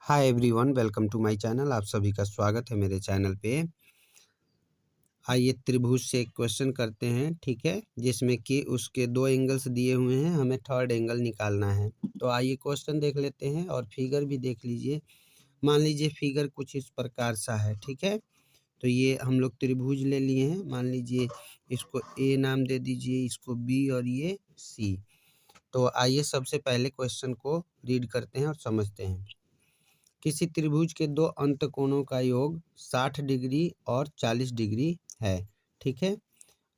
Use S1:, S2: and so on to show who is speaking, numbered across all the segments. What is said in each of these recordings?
S1: Hi everyone, welcome to my channel. आप सभी का स्वागत है मेरे चैनल पे। आइए त्रिभुज से एक क्वेश्चन करते हैं, ठीक है, जिसमें कि उसके दो एंगल्स दिए हुए हैं, हमें थर्ड एंगल निकालना है। तो आइए क्वेश्चन देख लेते हैं और फिगर भी देख लीजिए। मान लीजिए फिगर कुछ इस प्रकार सा है, ठीक है। तो ये हम लोग त्रिभुज ले लिए हैं। मान लीजिए इसको ए नाम दे दीजिए, इसको बी और ये सी। तो आइए सबसे पहले क्वेश्चन को रीड करते हैं और समझते हैं। किसी त्रिभुज के दो अंत कोणों का योग 60 डिग्री और 40 डिग्री है, ठीक है।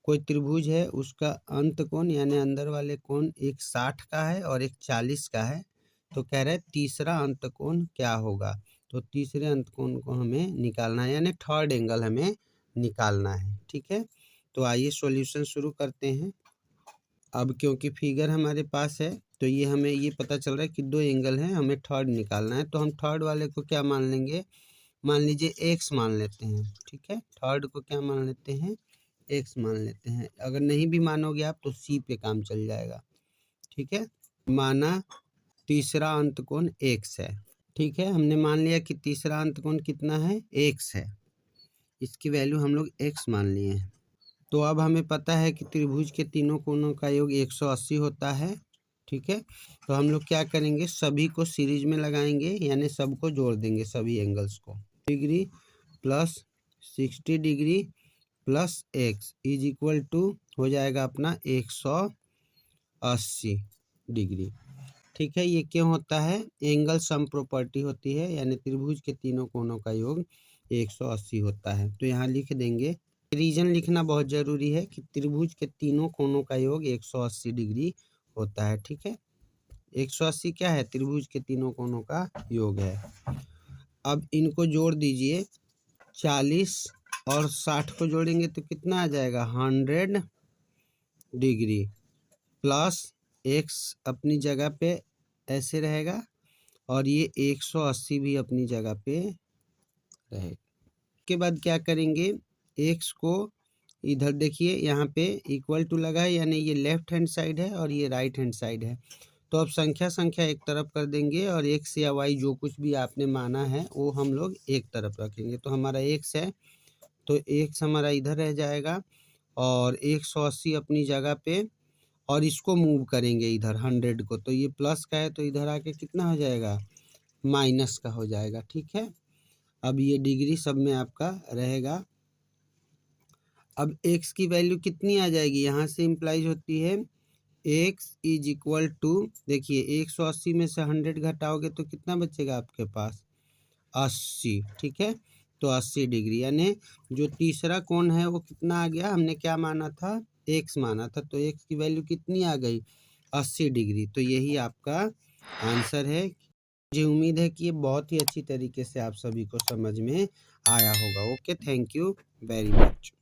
S1: कोई त्रिभुज है, उसका अंत कोण यानी अंदर वाले कोण एक 60 का है और एक 40 का है। तो कह रहे हैं तीसरा अंत कोण क्या होगा। तो तीसरे अंत कोण को हमें निकालना है, यानी थर्ड एंगल हमें निकालना है, ठीक है। तो आइए सॉल्यूशन शुरू करते हैं। अब क्योंकि फिगर हमारे पास है तो ये हमें ये पता चल रहा है कि दो एंगल हैं, हमें थर्ड निकालना है। तो हम थर्ड वाले को क्या मान लेंगे, मान लीजिए एक्स मान लेते हैं, ठीक है। थर्ड को क्या मान लेते हैं, एक्स मान लेते हैं। अगर नहीं भी मानोगे आप तो सी पे काम चल जाएगा, ठीक है। माना तीसरा अंत कोण एक्स है, ठीक है। हमने मान लिया कि तीसरा अंत कोण कितना है, एक्स है। इसकी वैल्यू हम लोग एक्स मान लिए हैं। तो अब हमें पता है कि त्रिभुज के तीनों कोणों का योग 180 होता है, ठीक है। तो हम लोग क्या करेंगे, सभी को सीरीज में लगाएंगे, यानी सबको जोड़ देंगे, सभी एंगल्स को। Degree plus 60 degree plus x is equal to हो जाएगा अपना 180 डिग्री, ठीक है। ये क्यों होता है, एंगल सम प्रॉपर्टी होती है, यानी त्रिभुज के तीनों कोणों का योग 180 होता है। तो यहाँ लिख देंगे, रीजन लिखना बहुत ज़रूरी है कि त्रिभुज के तीनों कोणों का योग 180 डिग्री होता है, ठीक है। 180 क्या है, त्रिभुज के तीनों कोणों का योग है। अब इनको जोड़ दीजिए, 40 और 60 को जोड़ेंगे तो कितना आ जाएगा, 100 डिग्री प्लस एक्स अपनी जगह पे ऐसे रहेगा और ये 180 भी अपनी जगह पे रहेगा। उसके बाद क्या करेंगे, एक्स को इधर देखिए, यहाँ पे इक्वल टू लगा है, यानी ये लेफ्ट हैंड साइड है और ये राइट हैंड साइड है। तो अब संख्या संख्या एक तरफ कर देंगे और एक्स या वाई जो कुछ भी आपने माना है वो हम लोग एक तरफ रखेंगे। तो हमारा एक्स है तो एक्स हमारा इधर रह जाएगा और 180 अपनी जगह पे, और इसको मूव करेंगे इधर 100 को, तो ये प्लस का है तो इधर आके कितना हो जाएगा, माइनस का हो जाएगा, ठीक है। अब ये डिग्री सब में आपका रहेगा। अब x की वैल्यू कितनी आ जाएगी, यहाँ से इम्प्लाइज होती है x इज इक्वल टू, देखिए 180 में से 100 घटाओगे तो कितना बचेगा आपके पास, 80, ठीक है। तो 80 डिग्री, यानी जो तीसरा कोण है वो कितना आ गया, हमने क्या माना था, x माना था, तो x की वैल्यू कितनी आ गई, 80 डिग्री। तो यही आपका आंसर है। मुझे उम्मीद है कि ये बहुत ही अच्छी तरीके से आप सभी को समझ में आया होगा। Okay, thank you very much.